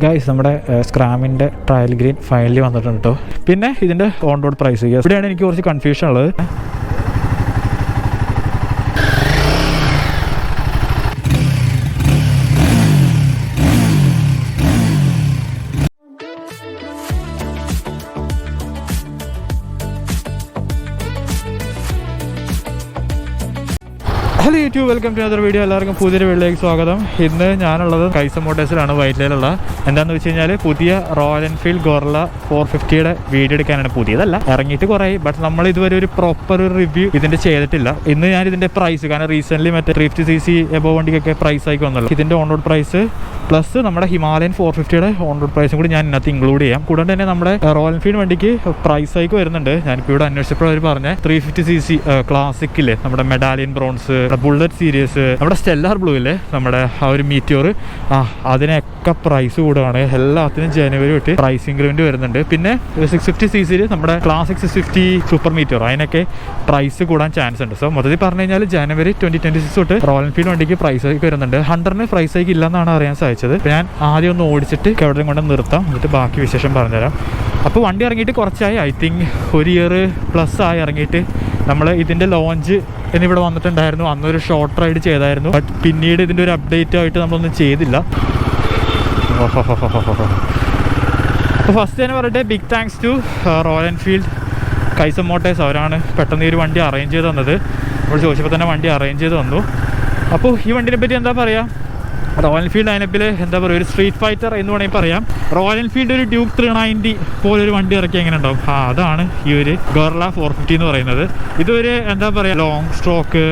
Guys നമ്മുടെ സ്ക്രാമിൻ്റെ trial green finally വന്നിട്ടുണ്ട് കേട്ടോ. പിന്നെ ഇതിൻ്റെ ഓൺ റോഡ് പ്രൈസ് ഇവിടെയാണ് എനിക്ക് കുറച്ച് കൺഫ്യൂഷൻ ഉള്ളത്. Hello YouTube, welcome to other video. എല്ലാവർക്കും പുതിയൊരു വീഡിയോയിലേക്ക് സ്വാഗതം. ഇന്ന് ഞാനുള്ളത് കൈസം മോട്ടേഴ്സിലാണ്, വൈറ്റ്ലയിലുള്ള. എന്താണെന്ന് വെച്ച് കഴിഞ്ഞാൽ പുതിയ റോയൽ എൻഫീൽഡ് ഗൊറില്ല 450യുടെ വീഡിയോ എടുക്കാനാണ്. പുതിയതല്ല, ഇറങ്ങിയിട്ട് കുറേ, ബട്ട് നമ്മൾ ഇതുവരെ ഒരു പ്രോപ്പർ റിവ്യൂ ഇതിൻ്റെ ചെയ്തിട്ടില്ല. ഇന്ന് ഞാൻ ഇതിൻ്റെ പ്രൈസ്, കാരണം റീസെൻ്റ്ലി മറ്റേ 350cc എബോ വണ്ടിക്കൊക്കെ പ്രൈസ് ആയി വന്നല്ലോ. ഇതിൻ്റെ ഓൺ റോഡ് പ്രൈസ് പ്ലസ് നമ്മുടെ ഹിമാലയൻ 450യുടെ ഓൺ റോഡ് പ്രൈസും കൂടി ഞാൻ ഇതിനകത്ത് ഇൻക്ലൂഡ് ചെയ്യാം. കൂടാതെ തന്നെ നമ്മുടെ റോയൽ എൻഫീൽഡ് വണ്ടിക്ക് പ്രൈസ് ആയിക്ക് വരുന്നുണ്ട്. ഞാനിപ്പോൾ ഇവിടെ അന്വേഷിച്ചപ്പോൾ അവർ പറഞ്ഞ 350cc ക്ലാസിക്കില്ലേ, നമ്മുടെ മെഡാലിയൻ ബ്രോൺസ്, ബുള്ളറ്റ് സീരീസ്, നമ്മുടെ സ്റ്റെല്ലാർ ബ്ലൂ ഇല്ലേ, നമ്മുടെ ആ ഒരു മീറ്റിയോർ, അതിനൊക്കെ പ്രൈസ് കൂടുകയാണ്. എല്ലാത്തിനും ജനുവരി തൊട്ട് പ്രൈസ് ഇൻക്രിമെന്റ് വരുന്നുണ്ട്. പിന്നെ 650cc നമ്മുടെ ക്ലാസിക് 650 സൂപ്പർ മീറ്റിയോർ, അതിനൊക്കെ പ്രൈസ് കൂടാൻ ചാൻസ് ഉണ്ട്. സോ മൊത്തത്തിൽ പറഞ്ഞു കഴിഞ്ഞാൽ ജനുവരി 2026 തൊട്ട് റോയൽ എൻഫീൽഡ് വണ്ടിക്ക് പ്രൈസ് ഹൈക്ക് വരുന്നുണ്ട്. 100ന് പ്രൈസ് ഹൈക്ക് ഇല്ലെന്നാണ് അറിയാൻ സാധിച്ചത്. ഞാൻ ആദ്യം ഒന്ന് ഓടിച്ചിട്ട് എവിടെ കൊണ്ട് നിർത്താം, എന്നിട്ട് ബാക്കി വിശേഷം പറഞ്ഞുതരാം. അപ്പോൾ വണ്ടി ഇറങ്ങിയിട്ട് കുറച്ചായി, ഐ തിങ്ക് 1 ഇയർ പ്ലസ് ആയി ഇറങ്ങിയിട്ട്. നമ്മൾ ഇതിൻ്റെ ലോഞ്ച് എന്നിവിടെ വന്നിട്ടുണ്ടായിരുന്നു, അന്നൊരു ഷോർട്ട് റൈഡ് ചെയ്തായിരുന്നു. ബട്ട് പിന്നീട് ഇതിൻ്റെ ഒരു അപ്ഡേറ്റ് ആയിട്ട് നമ്മളൊന്നും ചെയ്തില്ല. അപ്പോൾ ഫസ്റ്റ് തന്നെ പറയട്ടെ, big thanks to Royal Enfield കൈസം മോട്ടേഴ്സ്. അവരാണ് പെട്ടെന്ന് ഈ ഒരു വണ്ടി അറേഞ്ച് ചെയ്ത് തന്നത്. നമ്മൾ ചോദിച്ചപ്പോൾ തന്നെ വണ്ടി അറേഞ്ച് ചെയ്ത് തന്നു. അപ്പോൾ ഈ വണ്ടിനെ പറ്റി എന്താ പറയുക, റോയൽ എൻഫീൽഡ് ലൈനപ്പിൽ എന്താ പറയുക, ഒരു സ്ട്രീറ്റ് ഫൈറ്റർ എന്ന് വേണമെങ്കിൽ പറയാം. റോയൽ എൻഫീൽഡ് ഒരു ഡ്യൂക്ക് 390 പോലൊരു വണ്ടി ഇറക്കി എങ്ങനെ ഉണ്ടാവും, അതാണ് ഈ ഒരു ഗൊറില്ല 450 എന്ന് പറയുന്നത്. ഇതൊരു എന്താ പറയുക, ലോങ് സ്ട്രോക്ക്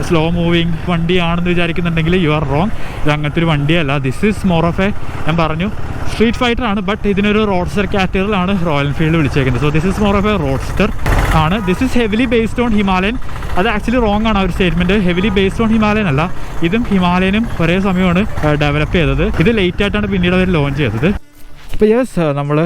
സ്ലോ മൂവിങ് വണ്ടിയാണെന്ന് വിചാരിക്കുന്നുണ്ടെങ്കിൽ യു ആർ റോങ്. ഇത് അങ്ങനത്തെ ഒരു വണ്ടിയല്ല. This is more of a, ഞാൻ പറഞ്ഞു, സ്ട്രീറ്റ് ഫൈറ്റർ ആണ്. ബട്ട് ഇതിനൊരു റോഡ്സ്റ്റർ കാറ്റഗറിയിലാണ് റോയൽ എൻഫീൽഡ് വിളിച്ചേക്കുന്നത്. So this is more of a roadster ആണ്. This is heavily based on Himalayan. അത് ആക്ച്വലി റോങ് ആണ് ആ ഒരു statement. Heavily based on Himalayan അല്ല, ഇതും ഹിമാലയനും ഒരേ സമയമാണ് ഡെവലപ്പ് ചെയ്തത്. ഇത് ലേറ്റ് ആയിട്ടാണ് പിന്നീട് അവർ ലോഞ്ച് ചെയ്തത്. അപ്പോൾ യെസ്, നമ്മൾ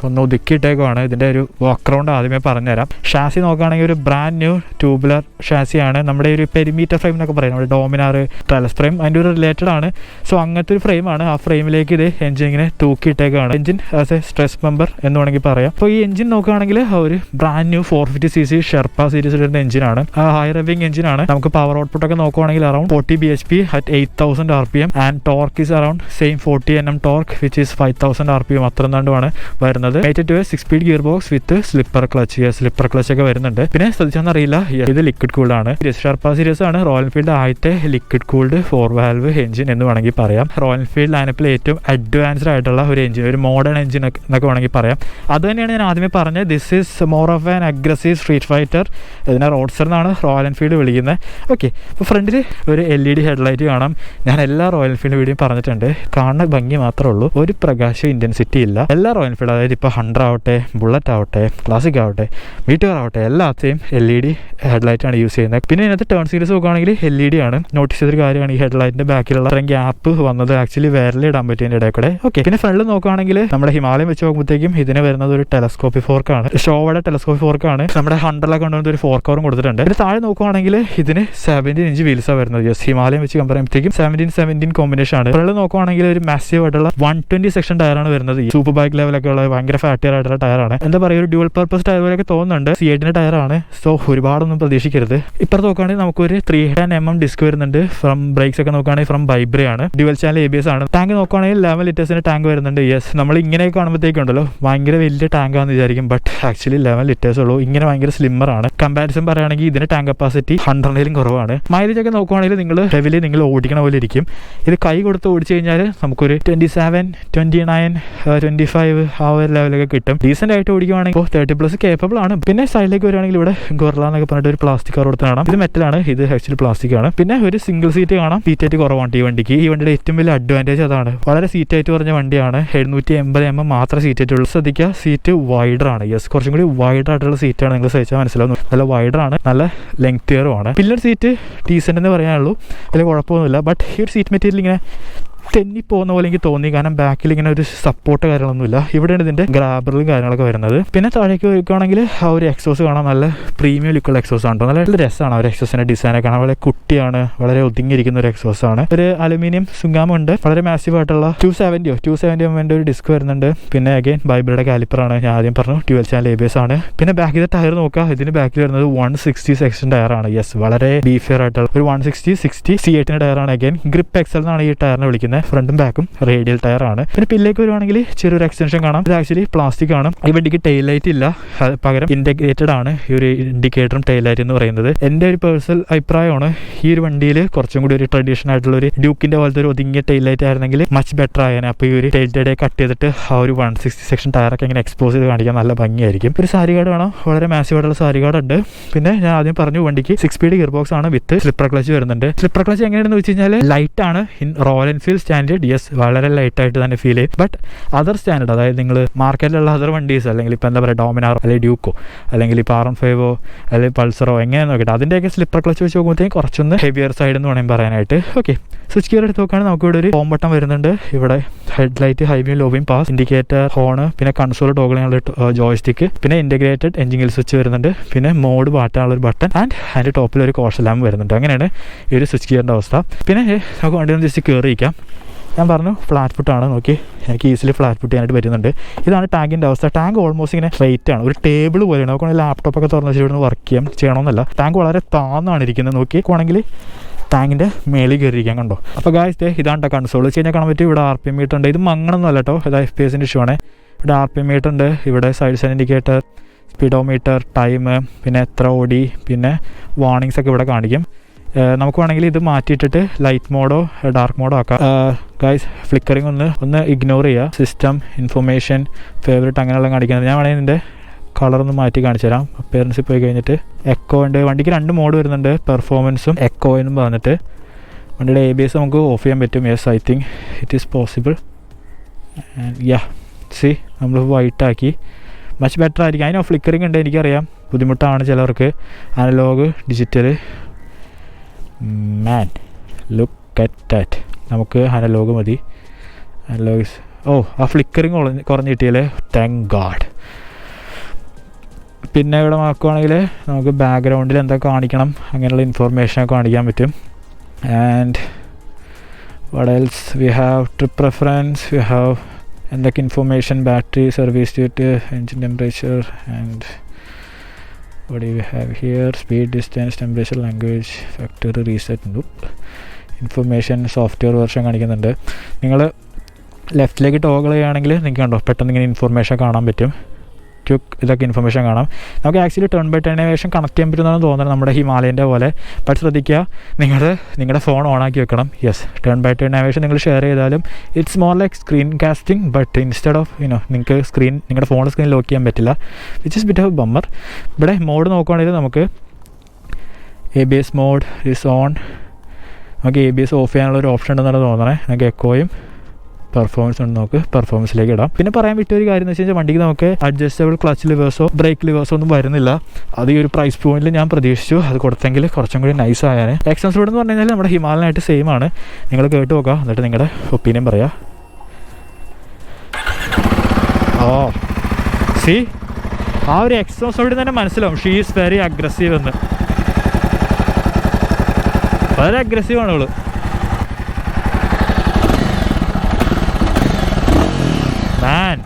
ഒന്ന് ഒതുക്കിയിട്ടേക്കുവാണ്. ഇതിൻ്റെ ഒരു വാക്ക് റൗണ്ട് ആദ്യമേ പറഞ്ഞുതരാം. ഷാസി നോക്കുകയാണെങ്കിൽ ഒരു ബ്രാൻഡ് ന്യൂ ട്യൂബുലർ ഷാസിയാണ്. നമ്മുടെ ഒരു പെരിമീറ്റർ ഫ്രെയിം എന്നൊക്കെ പറയും, നമ്മുടെ ഡോമിനാർ ട്രലസ് ഫ്രെയിം, അതിൻ്റെ ഒരു റിലേറ്റഡ് ആണ്. സോ അങ്ങനത്തെ ഒരു ഫ്രെയിമാണ്. ആ ഫ്രെയിമിലേക്ക് ഇത് എഞ്ചിൻ ഇങ്ങനെ തൂക്കിയിട്ടേക്കാണ്. Engine as a stress member എന്ന് വേണമെങ്കിൽ പറയാം. അപ്പോൾ ഈ എഞ്ചിൻ നോക്കുകയാണെങ്കിൽ ഒരു brand new 450cc sherpa series വരുന്ന എഞ്ചിനാണ്. ഹൈ റെവിംഗ് എഞ്ചിനാണ്. നമുക്ക് പവർ ഔട്ട്പുട്ട് ഒക്കെ നോക്കുകയാണെങ്കിൽ around 40 bhp at 8000 rpm and torque is around same 40 Nm torque which is 5000 rpm. അത്ര എന്താണ്ടുമാണ് വരുന്നത്. Mated to 6-speed gear box with slipper clutch. Slipper clutch ഒക്കെ വരുന്നുണ്ട്. പിന്നെ ശ്രദ്ധിച്ചാന്നറിയില്ല, ഇത് ലിക്വിഡ് കൂൾഡ് ആണ്. ഷെർപ്പ സീരീസ് ആണ് റോയൽ എൻഫീൽഡ് ആദ്യത്തെ ലിക്വിഡ് കൂൾഡ് 4 വാൽവ് എഞ്ചിൻ എന്ന് വേണമെങ്കിൽ പറയാം. റോയൽ എൻഫീൽഡ് ലൈനപ്പിൽ ഏറ്റവും അഡ്വാൻസ്ഡ് ആയിട്ടുള്ള ഒരു എഞ്ചിൻ, ഒരു മോഡേൺ എഞ്ചിൻ എന്നൊക്കെ വേണമെങ്കിൽ പറയാം. അത് തന്നെയാണ് ഞാൻ ആദ്യമേ പറഞ്ഞത്. This is more of an aggressive street fighter. ഇതിനെ റോഡ്സ്റ്റർ എന്നാണ് റോയൽ എൻഫീൽഡ് വിളിക്കുന്നത്. ഓക്കെ, അപ്പോൾ ഫ്രണ്ടിൽ ഒരു LED ഹെഡ്ലൈറ്റ് കാണാം. ഞാൻ എല്ലാ റോയൽ എൻഫീൽഡ് വീഡിയോയും പറഞ്ഞിട്ടുണ്ട്, കാണുന്ന ഭംഗി മാത്രമേ ഉള്ളൂ, ഒരു പ്രകാശ ഇൻറ്റൻസിറ്റി ഇല്ല. എല്ലാ റോയൽ എൻഫീൽഡ്, അതായത് ഇപ്പോൾ 100 ആവട്ടെ, ബുള്ളറ്റ് ആവട്ടെ, ക്ലാസിക് ആവട്ടെ, മീറ്റിയോർ ആവട്ടെ, എല്ലാത്തെയും LED ഹെഡ്ലൈറ്റാണ് യൂസ് ചെയ്യുന്നത്. പിന്നെ ഇതിനകത്ത് ടേൺ സീരീസ് നോക്കുകയാണെങ്കിൽ LED ആണ്. നോട്ടീസ് ചെയ്തൊരു കാര്യമാണ്, ഈ ഹെഡ്ലൈറ്റിൻ്റെ ബാക്കിലുള്ള അത്രയും ഗ്യാപ്പ് വന്നത് ആക്ച്വലി വേറെ ഇടാൻ പറ്റിയതിൻ്റെ ഇടയിൽ കൂടെ. ഓക്കെ, പിന്നെ ഫ്രണ്ടിൽ നോക്കുകയാണെങ്കിൽ നമ്മുടെ ഹിമാലയം വെച്ച് നോക്കുമ്പോഴത്തേക്കും ഇതിന് വരുന്നത് ഒരു ടെലസ്കോപ്പിക് ഫോർക്കാണ്. ഷോവയുടെ ടെലസ്കോപ്പിക് ഫോർക്കാണ്. നമ്മുടെ 100 കൊണ്ടുവന്ന ഒരു ഫോർക്ക് കവറും കൊടുത്തിട്ടുണ്ട്. പിന്നെ താഴെ നോക്കുകയാണെങ്കിൽ ഇതിന് 17 ഇഞ്ച് വീൽസാണ് വരുന്നത്. യെസ്, ഹിമാലയം വെച്ച് കമ്പയർ ചെയ്യുമ്പോഴത്തേക്കും 17 കോമ്പിനേഷൻ ആണ്. ഫ്രണ്ടിൽ നോക്കുകയാണെങ്കിൽ ഒരു മാസീവ് ആയിട്ടുള്ള 120 സെക്ഷൻ ടയറാണ് വരുന്നത്. സൂപ്പർ ബൈക്ക് ലെവലൊക്കെ ഉള്ള ഭയങ്കര ഫാറ്റിയർ ആയിട്ടുള്ള ടയറാണ്. എന്താ പറയുക, ഒരു ഡ്യുവൽ പർപ്പസ് ടയർ പോലെയൊക്കെ തോന്നുന്നുണ്ട്. C8 ടയറാണ്. സോ ഒരുപാടൊന്നും പ്രതീക്ഷിക്കരുത്. ഇപ്പുറത്ത് നോക്കുകയാണെങ്കിൽ നമുക്കൊരു 310 mm ഡിസ്ക് വരുന്നുണ്ട്. ഫ്രം ബ്രേക്സ് ഒക്കെ നോക്കുകയാണെങ്കിൽ ഫ്രം വൈബ്രേ ആണ്. ഡ്യുവൽ ചാനൽ ABS ആണ്. ടാങ്ക് നോക്കുകയാണെങ്കിൽ 11 ലിറ്റേഴ്സിന്റെ ടാങ്ക് വരുന്നുണ്ട്. യെസ്, നമ്മൾ ഇങ്ങനെയൊക്കെ കാണുമ്പോഴത്തേക്കുണ്ടല്ലോ ഭയങ്കര വലിയ ടാങ്ക് ആണെന്ന് വിചാരിക്കും. ബട്ട് ആക്ച്വലി 11 ലിറ്റേഴ്സ് ഉള്ളൂ. ഇങ്ങനെ ഭയങ്കര സ്ലിമ്മർ ആണ്. കമ്പാരിസൺ പറയുകയാണെങ്കിൽ ഇതിന്റെ ടാങ്ക് കപ്പാസിറ്റി 100ലും കുറവാണ്. മൈലേജ് ഒക്കെ നോക്കുകയാണെങ്കിൽ നിങ്ങൾ ഓടിക്കണ പോലെ ഇരിക്കും. ഇത് കൈ കൊടുത്ത് ഓടിച്ചു കഴിഞ്ഞാൽ നമുക്കൊരു 27, 29, 25 ആ ഒരു ലെവലൊക്കെ കിട്ടും. ഡീസെന്റ് ആയിട്ട് ഓടിക്കുവാണെങ്കിൽ 30+ കേപ്പബിൾ ആണ്. പിന്നെ സൈഡിലേക്ക് വരുവാണെങ്കിൽ ഇവിടെ ഗൊറില്ല എന്നൊക്കെ പറഞ്ഞിട്ട് ഒരു പ്ലാസ്റ്റിക് കവർ കൊടുത്ത് കാണാം. ഇത് മെറ്റലാണ്, ഇത് ആക്ച്വലി പ്ലാസ്റ്റിക് ആണ്. പിന്നെ ഒരു സിംഗിൾ സീറ്റ് കാണാം. സീറ്റ് ആയിട്ട് കുറവാണ് ഈ വണ്ടിക്ക്. ഈ വണ്ടിയുടെ ഏറ്റവും വലിയ അഡ്വാൻറ്റേജ് അതാണ്. വളരെ സീറ്റ് ആയിട്ട് പറഞ്ഞ വണ്ടിയാണ്. 780 mm മാത്രമേ സീറ്റ് ആയിട്ടുള്ളൂ. ശ്രദ്ധിക്കുക, സീറ്റ് വൈഡർ ആണ്. യെസ്, കുറച്ചും കൂടി വൈഡർ ആയിട്ടുള്ള സീറ്റാണ്. നിങ്ങൾ സഹിച്ചാൽ മനസ്സിലാവും. നല്ല വൈഡർ ആണ്, നല്ല ലെങ്തിയറും ആണ്. പില്ലർ സീറ്റ് ഡീസെന്റ് എന്ന് പറയാനുള്ളൂ, അതിൽ കുഴപ്പമൊന്നുമില്ല. ബട്ട് ഈ ഒരു സീറ്റ് മെറ്റീരിയൽ ഇങ്ങനെ തെന്നിപ്പോകുന്ന പോലെ എനിക്ക് തോന്നി. കാരണം ബാക്കിൽ ഇങ്ങനെ ഒരു സപ്പോർട്ട് കാര്യങ്ങളൊന്നുമില്ല. ഇവിടെയാണ് ഇതിൻ്റെ ഗ്രാബറും കാര്യങ്ങളൊക്കെ വരുന്നത്. പിന്നെ താഴേക്ക് വയ്ക്കുകയാണെങ്കിൽ ആ ഒരു എക്സോസ് കാണാൻ നല്ല പ്രീമിയം ലുക്കുള്ള എക്സോസ് ആണ്. നല്ല രസമാണ് ആ ഒരു എക്സോസിൻ്റെ ഡിസൈനൊക്കെ കാണാൻ. വളരെ കുട്ടിയാണ്, വളരെ ഒതുങ്ങിയിരിക്കുന്ന ഒരു എക്സോസ് ആണ്. ഒരു അലുമിനിയം സുങ്കാമുണ്ട്. വളരെ മാസീവ് ആയിട്ടുള്ള 270 mm ഒരു ഡിസ്ക് വരുന്നുണ്ട്. പിന്നെ അഗൈൻ ബൈബിളുടെ കാലിപ്പറാണ്. ഞാൻ ആദ്യം പറഞ്ഞു 12 ചാനൽ ABS ആണ്. പിന്നെ ബാക്കിലെ ടയർ നോക്കുക. ഇതിന് ബാക്കിൽ വരുന്നത് 160 സെക്ഷൻ ടയറാണ്. യെസ്, വളരെ ബീഫിയർ ആയിട്ടുള്ള ഒരു 160/60 C8 ടയറാണ്. അഗൈൻ ഗ്രിപ്പ് എക്സൽ എന്നാണ് ഈ ടയറിനെ വിളിക്കുന്നത്. ഫ്രണ്ടും ബാക്കും റേഡിയൽ ടയറാണ്. പിന്നെ പിന്നിലേക്ക് വരുവാണെങ്കിൽ ചെറിയൊരു എക്സ്റ്റൻഷൻ കാണാം. ഇത് ആക്ച്വലി പ്ലാസ്റ്റിക് ആണ്. ഈ വണ്ടിക്ക് ടെയിൽ ലൈറ്റ് ഇല്ല, പകരം ഇന്റഗ്രേറ്റഡ് ആണ് ഈ ഒരു ഇൻഡിക്കേറ്ററും ടെയിൽ ലൈറ്റ് എന്ന് പറയുന്നത്. എൻ്റെ ഒരു പേഴ്സണൽ അഭിപ്രായമാണ്, ഈ ഒരു വണ്ടിയിൽ കുറച്ചും കൂടി ഒരു ട്രഡീഷണൽ ആയിട്ടുള്ള ഒരു ഡ്യൂക്കിന്റെ പോലത്തെ ഒരു ഒതുങ്ങിയ ടെയിൽ ലൈറ്റ് ആയിരുന്നെങ്കിൽ മച്ച് ബെറ്റർ ആയേനെ. അപ്പോൾ ഈ ഒരു ടെയിൽ ലൈറ്റ് കട്ട് ചെയ്തിട്ട് ആ ഒരു 160 സെക്ഷൻ ടയറൊക്കെ ഇങ്ങനെ എക്സ്പോസ് ചെയ്ത് കാണിക്കാൻ നല്ല ഭംഗിയായിരിക്കും. ഒരു സാരി ഗാർഡ് വേണം, വളരെ മാസീവ് ആയിട്ടുള്ള സാരി ഗാർഡ് ഉണ്ട്. പിന്നെ ഞാൻ ആദ്യം പറഞ്ഞു വണ്ടിക്ക് 6 സ്പീഡ് ഗിയർ ബോക്സ് ആണ് വിത്ത് സ്ലിപ്പർ ക്ലച്ച് വരുന്നുണ്ട്. സ്ലിപ്പർ ക്ലച്ച് എങ്ങനെയാണെന്ന് വെച്ച് കഴിഞ്ഞാൽ ലൈറ്റ് ആണ്. In royal Enfield standard yes വളരെ ലൈറ്റ് ആയിട്ട് തന്നെ ഫീൽ ചെയ്യും. ബട്ട് അതർ സ്റ്റാൻഡേർഡ്, അതായത് നിങ്ങൾ മാർക്കറ്റിലുള്ള അതർ വണ്ടീസ് അല്ലെങ്കിൽ ഇപ്പോൾ എന്താ പറയുക ഡോമിനാർ അല്ലെങ്കിൽ ഡ്യൂക്കോ അല്ലെങ്കിൽ ഇപ്പോൾ R15 അല്ലെങ്കിൽ പൾസറോ എങ്ങനെ നോക്കിയിട്ട് അതിൻ്റെയൊക്കെ സ്ലിപ്പർ ക്ലച്ച് വെച്ച് നോക്കുമ്പോഴത്തേക്കും കുറച്ചൊന്ന് ഹെവിയർ സൈഡ് എന്ന് വേണമെങ്കിൽ പറയാനായിട്ട്. ഓക്കെ, സ്വിച്ച് ഗിയർ എടുത്ത് നോക്കുകയാണെങ്കിൽ നമുക്ക് ഇവിടെ ഒരു ഹോം ബട്ടൺ വരുന്നുണ്ട്. ഇവിടെ headlight, high beam, low beam, pass, indicator, horn, പിന്നെ കൺസോൾ ടോഗിൾ ചെയ്യാനുള്ള ജോയ്സ്റ്റിക്ക്, പിന്നെ ഇൻറ്റഗ്രേറ്റഡ് എഞ്ചിൻ സ്വിച്ച് വരുന്നുണ്ട്. പിന്നെ മോഡ് മാറ്റാനുള്ള ഒരു ബട്ടൺ ആൻഡ് അതിൻ്റെ ടോപ്പിൽ ഒരു കോഷൻ ലാമ്പ് വരുന്നുണ്ട്. അങ്ങനെയാണ് ഈ ഒരു സ്വിച്ച് ഗിയറിൻ്റെ അവസ്ഥ. പിന്നെ നമുക്ക് വണ്ടി ഒന്ന് ജസ്റ്റ് കയറിയിരിക്കാം. ഞാൻ പറഞ്ഞു ഫ്ലാറ്റ് ഫുട്ടാണ്. നോക്കി, എനിക്ക് ഈസിലി ഫ്ലാറ്റ് ഫുട്ട് ചെയ്യാനായിട്ട് പറ്റുന്നുണ്ട്. ഇതാണ് ടാങ്കിൻ്റെ അവസ്ഥ. ടാങ്ക് ഓൾമോസ്റ്റ് ഇങ്ങനെ സ്ട്രൈറ്റ് ആണ്, ഒരു ടേബിൾ പോലെയാണ്. നമുക്ക് ലാപ്ടോപ്പൊക്കെ തുറന്ന് വെച്ചിട്ട് ഇവിടുന്ന് വർക്ക് ചെയ്യണമെന്നല്ല. ടാങ്ക് വളരെ താന്നാണ് ഇരിക്കുന്നത്. നോക്കിയാണെങ്കിൽ ടാങ്കിൻ്റെ മേളിൽ കയറിയിരിക്കാൻ കണ്ടോ. അപ്പോൾ ഗായ്സ് ഇതാണ് കൺസോൾ വെച്ച് കഴിഞ്ഞാൽ കാണാൻ പറ്റും. ഇവിടെ RPM മീറ്റർ ഉണ്ട്. ഇത് മങ്ങണമൊന്നും അല്ല കേട്ടോ, ഇത് FPS ഇഷ്യൂ ആണ്. ഇവിടെ RPM മീറ്റർ ഉണ്ട്. ഇവിടെ side stand indicator, speedometer, time, പിന്നെ എത്ര ഓടി, പിന്നെ വാർണിങ്സ് ഒക്കെ ഇവിടെ കാണിക്കും. നമുക്ക് വേണമെങ്കിൽ ഇത് മാറ്റിയിട്ടിട്ട് ലൈറ്റ് മോഡോ ഡാർക്ക് മോഡോ ആക്കാം. ഗൈസ് ഫ്ലിക്കറിങ് ഒന്ന് ഇഗ്നോർ ചെയ്യുക. സിസ്റ്റം, ഇൻഫർമേഷൻ, ഫേവറേറ്റ് അങ്ങനെയുള്ള കാണിക്കുന്നത്. ഞാൻ വേണമെങ്കിൽ ഇതിൻ്റെ കളറൊന്ന് മാറ്റി കാണിച്ചു തരാം. അപ്പിയറൻസിൽ പോയി കഴിഞ്ഞിട്ട് എക്കോ ഉണ്ട്. വണ്ടിക്ക് 2 മോഡ് വരുന്നുണ്ട്, പെർഫോമൻസും എക്കോ എന്നും പറഞ്ഞിട്ട്. വണ്ടിയുടെ ABS നമുക്ക് ഓഫ് ചെയ്യാൻ പറ്റും. Yes, I think it is possible. Yeah see നമ്മൾ വൈറ്റ് ആക്കി, മച്ച് ബെറ്റർ ആയിരിക്കും. അതിന് ഫ്ലിക്കറിങ് ഉണ്ട്, എനിക്കറിയാം ബുദ്ധിമുട്ടാണ് ചിലവർക്ക്. Analogue digital, man look at that. നമുക്ക് അനലോഗ് മതി. അനലോഗ്സ് ആ ഫ്ലിക്കറിങ് കുറഞ്ഞ് കിട്ടിയാലേ താങ്ക് ഗാഡ്. പിന്നെ ഇവിടെ നോക്കുവാണെങ്കിൽ നമുക്ക് ബാക്ക്ഗ്രൗണ്ടിൽ എന്താ കാണിക്കണം അങ്ങനെയുള്ള ഇൻഫോർമേഷനൊക്കെ കാണിക്കാൻ പറ്റും. And what else we have trip preference, we have എന്തൊക്കെ information, battery, service duty, engine temperature and what do we have here, speed, distance, temperature, language, factory reset, information, software version കാണിക്കുന്നുണ്ട്. നിങ്ങൾ ലെഫ്റ്റിലേക്ക് ടോഗിൾ ചെയ്യുകയാണെങ്കിൽ നിങ്ങൾക്ക് കണ്ടോ പെട്ടെന്ന് ഇങ്ങനെ information കാണാൻ പറ്റും. ഇതൊക്കെ ഇൻഫർമേഷൻ കാണാം. നമുക്ക് actually turn by turn animation connect ചെയ്യാൻ പറ്റുന്നതാണ് തോന്നുന്നത്, നമ്മുടെ ഹിമാലയൻ്റെ പോലെ. ബട്ട് ശ്രദ്ധിക്കുക, നിങ്ങളുടെ ഫോൺ ഓണാക്കി വെക്കണം. Yes, turn by turn animation നിങ്ങൾ ഷെയർ ചെയ്താലും it's more like screen casting. But instead of നിങ്ങൾക്ക് നിങ്ങളുടെ ഫോൺ സ്ക്രീൻ ലോക്ക് ചെയ്യാൻ പറ്റില്ല, which is bit of bummer. ഇവിടെ മോഡ് നോക്കുകയാണെങ്കിൽ നമുക്ക് ABS മോഡ് ഇസ് ഓൺ. നമുക്ക് ABS ഓഫ് ചെയ്യാനുള്ള ഒരു ഓപ്ഷൻ ഉണ്ടെന്നാണ് തോന്നണേ. നമുക്ക് എക്കോയും പെർഫോമൻസ് ഉണ്ട്, നമുക്ക് പെർഫോമൻസിലേക്ക് ഇടാം. പിന്നെ പറയാൻ പറ്റിയ ഒരു കാര്യം എന്ന് വെച്ച് കഴിഞ്ഞാൽ വണ്ടിക്ക് നമുക്ക് അഡ്ജസ്റ്റബിൾ ക്ലച്ച് ലിവേഴ്സോ ബ്രേക്ക് ലിവേഴ്സോ ഒന്നും വരുന്നില്ല. അത് ഈ ഒരു പ്രൈസ് പോയിന്റിൽ ഞാൻ പ്രതീക്ഷിച്ചു. അത് കൊടുത്തെങ്കിൽ കുറച്ചും കൂടി നൈസ് ആയാൽ. എക്സൻസ് റോഡ് എന്ന് പറഞ്ഞു കഴിഞ്ഞാൽ നമ്മുടെ ഹിമാലയനായിട്ട് സെയിം ആണ്. നിങ്ങൾ കേട്ട് നോക്കുക, എന്നിട്ട് നിങ്ങളുടെ ഒപ്പീനിയൻ പറയാം. സി ആ ഒരു എക്സോസ് റോഡിൽ തന്നെ മനസ്സിലാവും ഷീ ഈസ് വെരി അഗ്രസീവ് എന്ന്. വളരെ അഗ്രസീവാണ് അവള്. Man.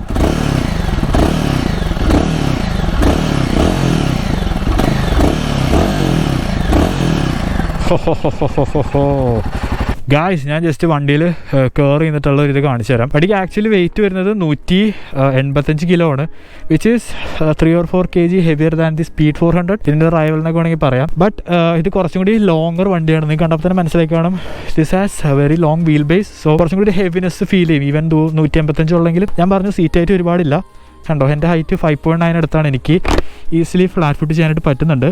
ഗായ്സ്, ഞാൻ ജസ്റ്റ് വണ്ടിയിൽ കയറി ചെയ്തിട്ടുള്ള ഒരു ഇത് കാണിച്ചു തരാം. വണ്ടിക്ക് ആക്ച്വലി വെയിറ്റ് വരുന്നത് 185 കിലോ ആണ്, which is 3 or 4 kg heavier than the speed 400 ഇതിൻ്റെ റൈവൽ എന്നൊക്കെ വേണമെങ്കിൽ പറയാം. ബട്ട് ഇത് കുറച്ചും കൂടി ലോങ്ങർ വണ്ടിയാണ്. നിങ്ങൾക്ക് കണ്ടപ്പോൾ തന്നെ മനസ്സിലാക്കി കാണും, this has A very long wheel base. So കുറച്ചും കൂടി ഹെവിനെസ് ഫീൽ ചെയ്യും. ഈവൻ 185 ഉള്ളെങ്കിലും ഞാൻ പറഞ്ഞു സീറ്റ് ഹൈറ്റ് ഒരുപാടില്ല. കണ്ടോ, എൻ്റെ ഹൈറ്റ് 5.9 അടുത്താണ്. എനിക്ക് ഈസിലി ഫ്ലാറ്റ് ഫുട്ട് ചെയ്യാനായിട്ട് പറ്റുന്നുണ്ട്.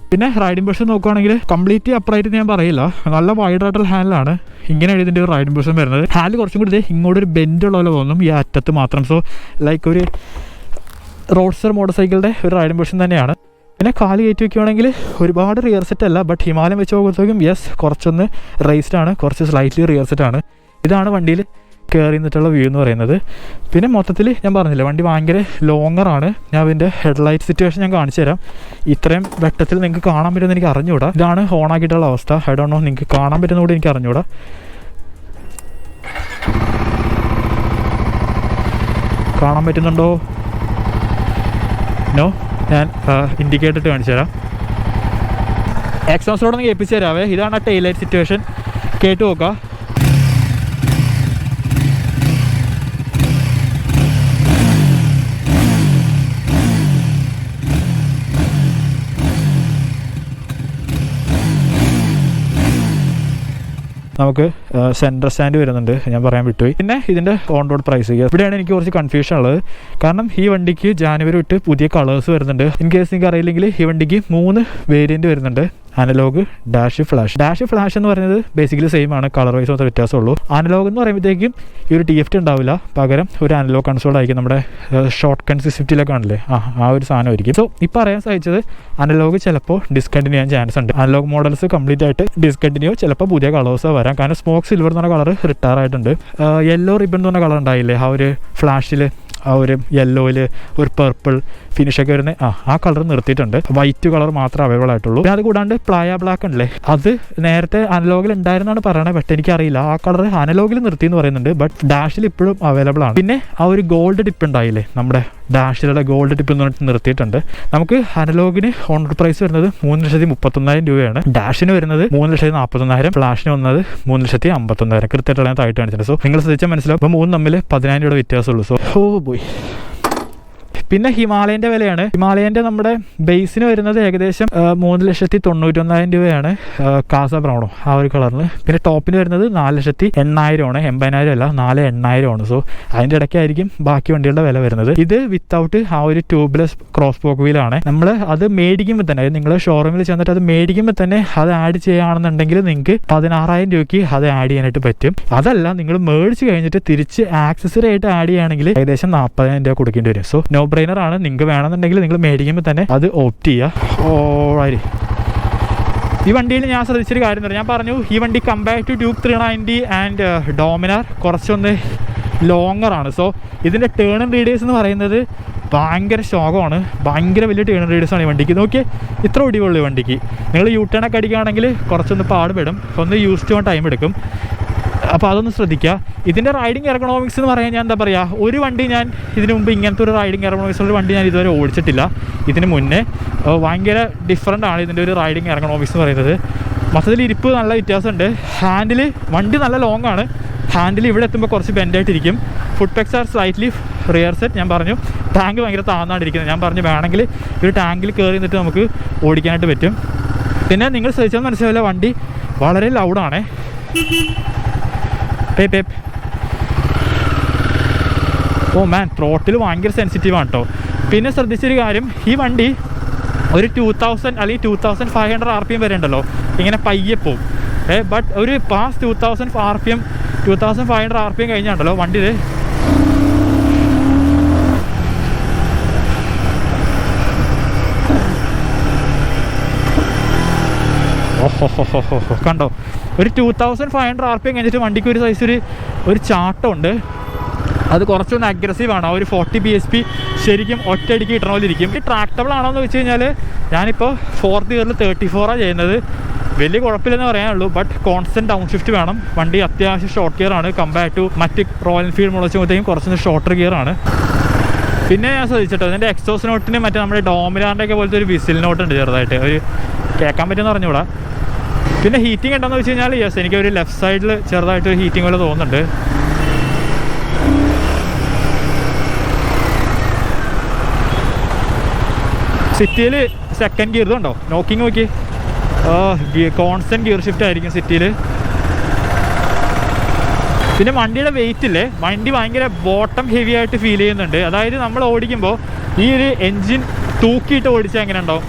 പിന്നെ റൈഡിംഗ് പൊസിഷൻ നോക്കുകയാണെങ്കിൽ കംപ്ലീറ്റ് അപ്രൈറ്റ് ഞാൻ പറയില്ല, നല്ല വൈഡ് ആയിട്ടുള്ള ഹാൻഡിലാണ്. ഇങ്ങനെയാണ് ഇതിൻ്റെ ഒരു റൈഡിംഗ് പൊസിഷൻ വരുന്നത്. ഹാൻഡിൽ കുറച്ചും കൂടി ഇങ്ങോട്ടൊരു ബെൻഡ് ഉള്ള പോലെ തോന്നും ഈ അറ്റത്ത് മാത്രം. സോ ലൈക്ക് ഒരു റോഡ്സ്റ്റർ മോട്ടോർ സൈക്കിളിൻ്റെ ഒരു റൈഡിംഗ് പൊസിഷൻ തന്നെയാണ്. പിന്നെ കാല് കയറ്റി വയ്ക്കുകയാണെങ്കിൽ ഒരുപാട് റിയർ സെറ്റ് അല്ല, ബട്ട് ഹിമാലയം വെച്ച് നോക്കുമ്പോഴത്തേക്കും യെസ് കുറച്ചൊന്ന് റേസ്ഡ് ആണ്, കുറച്ച് സ്ലൈറ്റ്ലി റിയർ സെറ്റ് ആണ്. ഇതാണ് വണ്ടിയിൽ കയറി നിന്നിട്ടുള്ള വ്യൂ എന്ന് പറയുന്നത്. പിന്നെ മൊത്തത്തിൽ ഞാൻ പറഞ്ഞില്ല, വണ്ടി ഭയങ്കര ലോങ്ങറാണ്. ഞാൻ അതിൻ്റെ ഹെഡ്ലൈറ്റ് സിറ്റുവേഷൻ ഞാൻ കാണിച്ചു തരാം. ഇത്രയും വെട്ടത്തിൽ നിങ്ങൾക്ക് കാണാൻ പറ്റുമെന്ന് എനിക്ക് അറിഞ്ഞുകൂടാ. ഇതാണ് ഓണാക്കിയിട്ടുള്ള അവസ്ഥ. ഐ ഡോണ്ട് നോ നിങ്ങൾക്ക് കാണാൻ പറ്റുന്ന കൂടി എനിക്ക് അറിഞ്ഞുകൂടാ. കാണാൻ പറ്റുന്നുണ്ടോ? നോ. ഞാൻ ഇൻഡിക്കേറ്റർ ഇട്ട് കാണിച്ചു തരാം. എക്സോസ്റ്റോടൊന്ന് കേൾപ്പിച്ച് തരാവേ. ഇതാണ് ടെയിൽ ലൈറ്റ് സിറ്റുവേഷൻ. കേട്ട് നോക്കുക. നമുക്ക് സെൻട്രൽ സ്റ്റാൻഡ് വരുന്നുണ്ട്, ഞാൻ പറയാൻ വിട്ടുപോയി. പിന്നെ ഇതിൻ്റെ ഓൺ റോഡ് പ്രൈസ് ഇവിടെയാണ് എനിക്ക് കുറച്ച് കൺഫ്യൂഷൻ ഉള്ളത്. കാരണം ഈ വണ്ടിക്ക് ജാനുവരി തൊട്ട് പുതിയ കളേഴ്സ് വരുന്നുണ്ട്. ഇൻ കേസ് നിങ്ങൾക്ക് അറിയില്ലെങ്കിൽ ഈ വണ്ടിക്ക് 3 വേരിയൻറ്റ് വരുന്നുണ്ട്. Analogue, dash, flash. Dash, flash എന്ന് പറയുന്നത് ബേസിക്കലി സെയിം ആണ്, കളർ വൈസ് മാത്രമേ വ്യത്യാസമുള്ളൂ. അനലോഗ് എന്ന് പറയുമ്പോഴത്തേക്കും ഈ ഒരു TFT ഉണ്ടാവില്ല, പകരം ഒരു അനലോഗ് കൺസോൾ ആയിരിക്കും. നമ്മുടെ ഷോർട്ട് കൺസ് സ്വിഫ്റ്റിലൊക്കെ ആണല്ലേ, ആ ഒരു സാധനമായിരിക്കും. സോ ഇപ്പോൾ അറിയാൻ സാധിച്ചത് അനലോഗ് ചിലപ്പോൾ ഡിസ്കണ്ടിന്യൂ ചെയ്യാൻ ചാൻസ് ഉണ്ട്. അനലോഗ് മോഡൽസ് കംപ്ലീറ്റ് ആയിട്ട് ഡിസ്കണ്ടിന്യൂ, ചിലപ്പോൾ പുതിയ കളേഴ്സ് വരാം. കാരണം സ്മോക്ക് സിൽവർ എന്ന് പറഞ്ഞ കളർ റിട്ടയർ ആയിട്ടുണ്ട്. യെല്ലോ റിബൺ എന്ന് പറഞ്ഞ കളർ ഉണ്ടായില്ലേ, ആ ഒരു ഫ്ലാഷിൽ ആ ഒരു യെല്ലോയിൽ ഒരു പർപ്പിൾ ഫിനിഷൊക്കെ വരുന്നത്, ആ കളർ നിർത്തിയിട്ടുണ്ട്. വൈറ്റ് കളർ മാത്രമേ അവൈലബിൾ ആയിട്ടുള്ളൂ. പിന്നെ അത് കൂടാണ്ട് പ്ലായ ബ്ലാക്ക് ഉണ്ടല്ലേ, അത് നേരത്തെ അനലോഗിൽ ഉണ്ടായിരുന്നാണ് പറയണത്. ബട്ട് എനിക്കറിയില്ല, ആ കളർ അനലോഗിൽ നിർത്തി എന്ന് പറയുന്നുണ്ട്. ബട്ട് ഡാഷിൽ ഇപ്പോഴും അവൈലബിൾ ആണ്. പിന്നെ ആ ഒരു ഗോൾഡ് ടിപ്പ് ഉണ്ടായില്ലേ, നമ്മുടെ ഡാഷിലുള്ള ഗോൾഡ് ടിപ്പ് എന്ന് പറഞ്ഞിട്ട് നിർത്തിയിട്ടുണ്ട്. നമുക്ക് അനലോഗിന് ഓൺ റോഡ് പ്രൈസ് വരുന്നത് 3,31,000 രൂപയാണ്. ഡാഷിന് വരുന്നത് 3,41,000, ഫ്ലാഷിന് വന്നത് 3,51,000. കൃത്യമായിട്ട് ഞാൻ താഴ്ത്തി കാണിച്ചിട്ടുണ്ട്. സോ നിങ്ങൾ ശ്രദ്ധിച്ചാൽ മനസ്സിലാവും. ഇപ്പോൾ 3 തമ്മിൽ 10,000 രൂപയുടെ വ്യത്യാസമുള്ളൂ. സോ പോയി. പിന്നെ ഹിമാലയൻ്റെ വിലയാണ്. ഹിമാലയൻ്റെ നമ്മുടെ ബേസിന് വരുന്നത് ഏകദേശം 3,91,000 രൂപയാണ്. കാസ ബ്രൗണോ ആ ഒരു കളറിന്. പിന്നെ ടോപ്പിന് വരുന്നത് 4,80,000 ആണ്. 80,000 അല്ല, 4,80,000 ആണ്. സോ അതിൻ്റെ ഇടയ്ക്കായിരിക്കും ബാക്കി വണ്ടികളുടെ വില വരുന്നത്. ഇത് വിത്തൗട്ട് ആ ഒരു ട്യൂബ്ലെസ് ക്രോസ് പോക്ക് വീലാണ്. നമ്മൾ അത് മേടിക്കുമ്പോൾ തന്നെ, നിങ്ങൾ ഷോറൂമിൽ ചെന്നിട്ട് അത് മേടിക്കുമ്പോൾ തന്നെ അത് ആഡ് ചെയ്യുകയാണെന്നുണ്ടെങ്കിൽ നിങ്ങൾക്ക് 16,000 രൂപയ്ക്ക് അത് ആഡ് ചെയ്യാനായിട്ട് പറ്റും. അതല്ല, നിങ്ങൾ മേടിച്ച് കഴിഞ്ഞിട്ട് തിരിച്ച് ആക്സസറി ആയിട്ട് ആഡ് ചെയ്യുകയാണെങ്കിൽ ഏകദേശം 40,000 രൂപ കൊടുക്കേണ്ടി വരും. സോ നോ ബ്രെയിനർ ആണ്. നിങ്ങൾക്ക് വേണമെന്നുണ്ടെങ്കിൽ നിങ്ങൾ മേടിക്കുമ്പോൾ തന്നെ അത് ഓപ്റ്റ് ചെയ്യുക. ഈ വണ്ടിയിൽ ഞാൻ ശ്രദ്ധിച്ചൊരു കാര്യം എന്ന് പറഞ്ഞാൽ, ഞാൻ പറഞ്ഞു ഈ വണ്ടി compare to Duke 390 and Dominar കുറച്ചൊന്ന് ലോങ്ങറാണ്. സോ ഇതിൻ്റെ ടേൺ ആൻഡ് റേഡിയസ് എന്ന് പറയുന്നത് ഭയങ്കര ശോകമാണ്. ഭയങ്കര വലിയ ടേൺ ആൻഡ് റേഡിയസ് ആണ് ഈ വണ്ടിക്ക്. നോക്കിയേ, ഇത്ര ഒടിവുള്ളൂ ഈ വണ്ടിക്ക്. നിങ്ങൾ യു ടേൺ ഒക്കെ അടിക്കുകയാണെങ്കിൽ കുറച്ചൊന്ന് പാടുപെടും, ഒന്ന് യൂസ് ചെയ്യാൻ ടൈം എടുക്കും. അപ്പോൾ അതൊന്ന് ശ്രദ്ധിക്കുക. ഇതിൻ്റെ റൈഡിങ് എർഗണോമിക്സ് എന്ന് പറയാൻ ഞാൻ എന്താ പറയുക, ഒരു വണ്ടി ഞാൻ ഇതിന് മുമ്പ് ഇങ്ങനത്തെ ഒരു റൈഡിങ് എർഗണോമിക്സ് ഉള്ള വണ്ടി ഞാൻ ഇതുവരെ ഓടിച്ചിട്ടില്ല. ഇതിന് മുന്നേ ഭയങ്കര ഡിഫറൻ്റ് ആണ് ഇതിൻ്റെ ഒരു റൈഡിങ് എർഗണോമിക്സ് എന്ന് പറയുന്നത്. മൊത്തത്തിൽ ഇരിപ്പ് നല്ല വ്യത്യാസമുണ്ട്. ഹാൻഡിൽ വണ്ടി നല്ല ലോങ് ആണ്. ഹാൻഡിൽ ഇവിടെ എത്തുമ്പോൾ കുറച്ച് ബെൻഡായിട്ടിരിക്കും. Foot pegs are slightly rear set. ഞാൻ പറഞ്ഞു ടാങ്ക് ഭയങ്കര താഴ്ന്നാണ്ടിരിക്കുന്നത്. ഞാൻ പറഞ്ഞു വേണമെങ്കിൽ ഈ ടാങ്കിൽ കയറി നിന്നിട്ട് നമുക്ക് ഓടിക്കാനായിട്ട് പറ്റും. പിന്നെ നിങ്ങൾ ശ്രദ്ധിച്ചാൽ മനസ്സിലാവില്ല, വണ്ടി വളരെ ലൗഡാണ്. ഓ മാൻ, ത്രോട്ടിൽ ഭയങ്കര സെൻസിറ്റീവാണ് കേട്ടോ. പിന്നെ ശ്രദ്ധിച്ചൊരു കാര്യം, ഈ വണ്ടി ഒരു 2000 അല്ലെങ്കിൽ 2500 RPM വരെ ഉണ്ടല്ലോ, ഇങ്ങനെ പയ്യെ പോവും. ബട്ട് ഒരു പാസ് 2500 RPM കഴിഞ്ഞാണ്ടല്ലോ വണ്ടിയിൽ കണ്ടോ, ഒരു 2500 RPM കഴിഞ്ഞിട്ട് വണ്ടിക്ക് ഒരു സൈസ് ഒരു ചാട്ടമുണ്ട്. അത് കുറച്ചൊന്ന് അഗ്രസീവാണ്. ആ ഒരു 40 bhp ശരിക്കും ഒറ്റയടിക്ക് കിട്ടണ പോലെ ഇരിക്കും. ഈ ട്രാക്ടബിൾ ആണോ എന്ന് വെച്ച് കഴിഞ്ഞാൽ, ഞാനിപ്പോൾ 4th ഗിയറിൽ 34 ചെയ്യുന്നത്. വലിയ കുഴപ്പമില്ലെന്ന് പറയാനുള്ളൂ. ബട്ട് കോൺസ്റ്റൻറ്റ് ഡൗൺ ഷിഫ്റ്റ് വേണം. വണ്ടി അത്യാവശ്യം ഷോർട്ട് ഗിയർ ആണ്. കമ്പയർ ടു മറ്റ് റോയൽ എൻഫീൽഡ് മുളച്ചുമ്പോഴത്തേക്കും കുറച്ചൊന്ന് ഷോർട്ടർ ഗിയർ ആണ്. പിന്നെ ഞാൻ ശ്രദ്ധിച്ചിട്ടോ, ഇതിൻ്റെ എക്സോസ് നോട്ടിന് മറ്റേ നമ്മുടെ ഡോമിനാറിൻ്റെ ഒക്കെ പോലത്തെ ഒരു വിസിൽ നോട്ട് ഉണ്ട് ചെറുതായിട്ട്. ഒരു കേൾക്കാൻ പറ്റുമെന്ന് പറഞ്ഞുകൂടാ. പിന്നെ ഹീറ്റിംഗ് ഉണ്ടെന്ന് വെച്ച് കഴിഞ്ഞാൽ യെസ്, എനിക്കൊരു ലെഫ്റ്റ് സൈഡിൽ ചെറുതായിട്ടൊരു ഹീറ്റിംഗ് പോലെ തോന്നുന്നുണ്ട്. സിറ്റിയിൽ സെക്കൻഡ് ഗിയർ ഇതുണ്ടോ, നോക്കിങ് നോക്കി, കോൺസ്റ്റൻറ്റ് ഗിയർ ഷിഫ്റ്റ് ആയിരിക്കും സിറ്റിയിൽ. പിന്നെ വണ്ടിയുടെ വെയിറ്റ് ഇല്ലേ, വണ്ടി ഭയങ്കര ബോട്ടം ഹെവി ആയിട്ട് ഫീൽ ചെയ്യുന്നുണ്ട്. അതായത് നമ്മൾ ഓടിക്കുമ്പോൾ ഈ ഒരു എൻജിൻ തൂക്കിയിട്ട് ഓടിച്ചാൽ എങ്ങനെ ഉണ്ടാവും.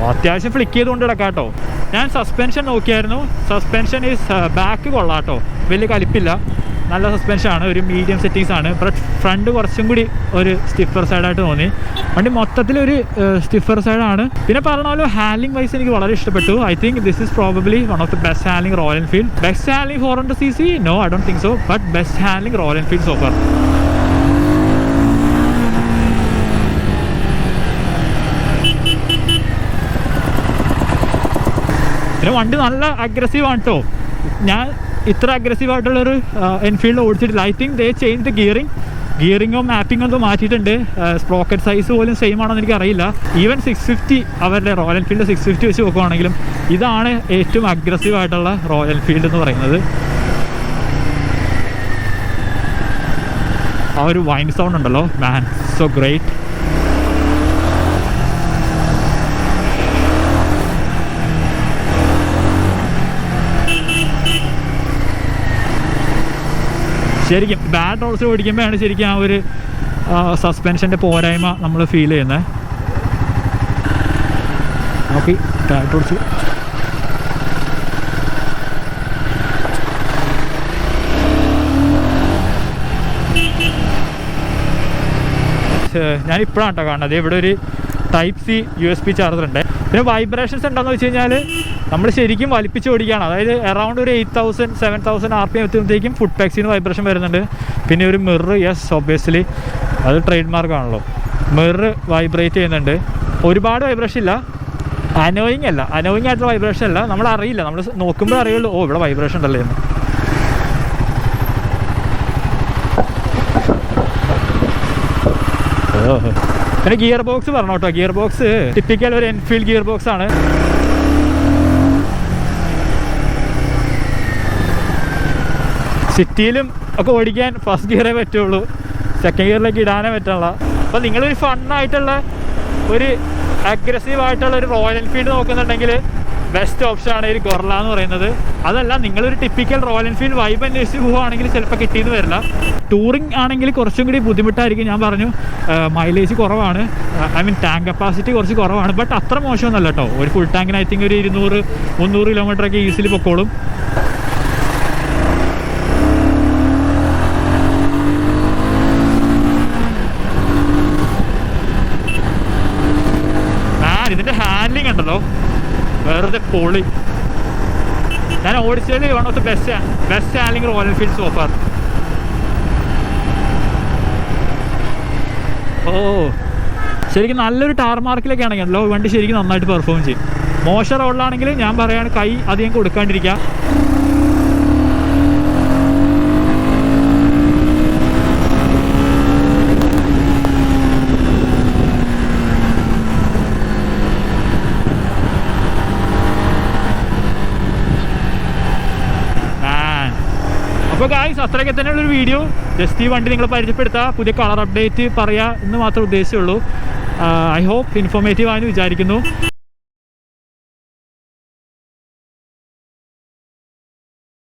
അത്യാവശ്യം ഫ്ലിക്ക് ചെയ്തുകൊണ്ട് കിടക്കാം കേട്ടോ. ഞാൻ സസ്പെൻഷൻ നോക്കിയായിരുന്നു. സസ്പെൻഷൻ ഈസ് ബാക്ക് കൊള്ളാം കേട്ടോ, വലിയ കലിപ്പില്ല. നല്ല സസ്പെൻഷനാണ്, ഒരു മീഡിയം സെറ്റിങ്സ് ആണ്. ബട്ട് ഫ്രണ്ട് കുറച്ചും കൂടി ഒരു സ്റ്റിഫർ സൈഡായിട്ട് തോന്നി. വണ്ടി മൊത്തത്തിലൊരു സ്റ്റിഫർ സൈഡാണ്. പിന്നെ പറഞ്ഞ പോലെ ഹാൻഡ്ലിംഗ് വൈസ് എനിക്ക് വളരെ ഇഷ്ടപ്പെട്ടു. I think this is probably one of the best handling Royal Enfield. Best handling 400cc? No, I don't think so. But best handling Royal Enfield so far. പിന്നെ വണ്ടി നല്ല അഗ്രസീവാണ് കേട്ടോ. ഞാൻ ഇത്ര അഗ്രസീവായിട്ടുള്ളൊരു എൻഫീൽഡ് ഓടിച്ചിട്ടില്ല. I think they change the ഗിയറിങ്ങോ മാപ്പിങ്ങോ എന്തോ മാറ്റിയിട്ടുണ്ട്. സ്പ്രോക്കറ്റ് സൈസ് പോലും സെയിം ആണെന്ന് എനിക്കറിയില്ല. ഈവൻ 650 അവരുടെ റോയൽ എൻഫീൽഡ് 650 വെച്ച് നോക്കുവാണെങ്കിലും ഇതാണ് ഏറ്റവും അഗ്രസീവായിട്ടുള്ള റോയൽ എൻഫീൽഡ് എന്ന് പറയുന്നത്. ആ ഒരു വൈൻ സൗണ്ട് ഉണ്ടല്ലോ, മാൻ, സോ ഗ്രേറ്റ്. ശരിക്കും ബാഡ് റോൾസ് ഓടിക്കുമ്പോഴാണ് ശരിക്കും ആ ഒരു സസ്പെൻഷൻ്റെ പോരായ്മ നമ്മൾ ഫീൽ ചെയ്യുന്നത്. ഓക്കെ, ബാഡ് റോൾസ് ഞാനിപ്പോഴാണ് കേട്ടോ കാണുന്നത്. ഇവിടെ ഒരു Type-C USB ചാർജർ ഉണ്ട്. പിന്നെ വൈബ്രേഷൻസ് ഉണ്ടോയെന്ന് വെച്ച് കഴിഞ്ഞാൽ നമ്മൾ ശരിക്കും വലിപ്പിച്ച് ഓടിക്കുകയാണ്. അതായത് അറൗണ്ട് ഒരു 8000 7000 RPM എത്തുമ്പോഴത്തേക്കും ഫുഡ് പാക്സിന് വൈബ്രേഷൻ വരുന്നുണ്ട്. പിന്നെ ഒരു മിറർ, യെസ് ഒബ്വിയസ്ലി അത് ട്രേഡ് മാർക്കാണല്ലോ, മിറർ വൈബ്രേറ്റ് ചെയ്യുന്നുണ്ട്. ഒരുപാട് വൈബ്രേഷൻ ഇല്ല, അനോയിങ് ആയിട്ടുള്ള വൈബ്രേഷൻ അല്ല. നമ്മൾ അറിയില്ല, നമ്മൾ നോക്കുമ്പോൾ അറിയുള്ളൂ ഓ ഇവിടെ വൈബ്രേഷൻ ഉണ്ടല്ലേ എന്ന്. പിന്നെ ഗിയർ ബോക്സ് പറഞ്ഞു കേട്ടോ. ഗിയർ ബോക്സ് ടിപ്പിക്കൽ ഒരു എൻഫീൽഡ് ഗിയർ ബോക്സ് ആണ്. സിറ്റിയിലും ഒക്കെ ഓടിക്കാൻ ഫസ്റ്റ് ഗിയറേ പറ്റുള്ളൂ, സെക്കൻഡ് ഗിയറിലേക്ക് ഇടാനേ പറ്റുള്ള. അപ്പോൾ നിങ്ങളൊരു ഫണ്ണായിട്ടുള്ള ഒരു അഗ്രസീവായിട്ടുള്ള ഒരു റോയൽ എൻഫീൽഡ് നോക്കുന്നുണ്ടെങ്കിൽ ബെസ്റ്റ് ഓപ്ഷനാണ് ഒരു ഗൊറില്ല എന്ന് പറയുന്നത്. അതല്ല, നിങ്ങളൊരു ടിപ്പിക്കൽ റോയൽ എൻഫീൽഡ് വൈബ് അന്വേഷിച്ച് പോവുകയാണെങ്കിൽ ചിലപ്പോൾ കിട്ടിയെന്ന് വരില്ല. ടൂറിങ് ആണെങ്കിൽ കുറച്ചും കൂടി ബുദ്ധിമുട്ടായിരിക്കും. ഞാൻ പറഞ്ഞു മൈലേജ് കുറവാണ്, ഐ മീൻ ടാങ്ക് കപ്പാസിറ്റി കുറച്ച് കുറവാണ്. ബട്ട് അത്ര മോശമൊന്നുമല്ല കേട്ടോ. ഒരു ഫുൾ ടാങ്കിന് ഐ തിങ്ക് ഒരു 200-300 കിലോമീറ്ററൊക്കെ ഈസിലി പൊക്കോളും. ഇതിൻ്റെ ഹാൻഡ്ലിംഗ് ഉണ്ടല്ലോ വെറുതെ പൊളി. ഞാൻ ഓടിച്ചതിൽ one of the best handling Royal Enfield so far. ഓ ശരിക്കും നല്ലൊരു ടാർ മാർക്കിലൊക്കെ ആണെങ്കിലോ വണ്ടി ശരിക്കും നന്നായിട്ട് പെർഫോം ചെയ്യും. മോശം റോഡിലാണെങ്കിൽ ഞാൻ പറയുകയാണ് കൈ അധികം കൊടുക്കാണ്ടിരിക്കുക. അപ്പോൾ ഗായ്സ് അത്രയൊക്കെ തന്നെയുള്ളൊരു വീഡിയോ. ജസ്റ്റ് ഈ വണ്ടി നിങ്ങളെ പരിചയപ്പെടുത്തുക, പുതിയ കളർ അപ്ഡേറ്റ് പറയുക എന്ന് മാത്രമേ ഉദ്ദേശിച്ചുള്ളൂ. ഐ ഹോപ്പ് ഇൻഫോർമേറ്റീവ് ആണെന്ന് വിചാരിക്കുന്നു.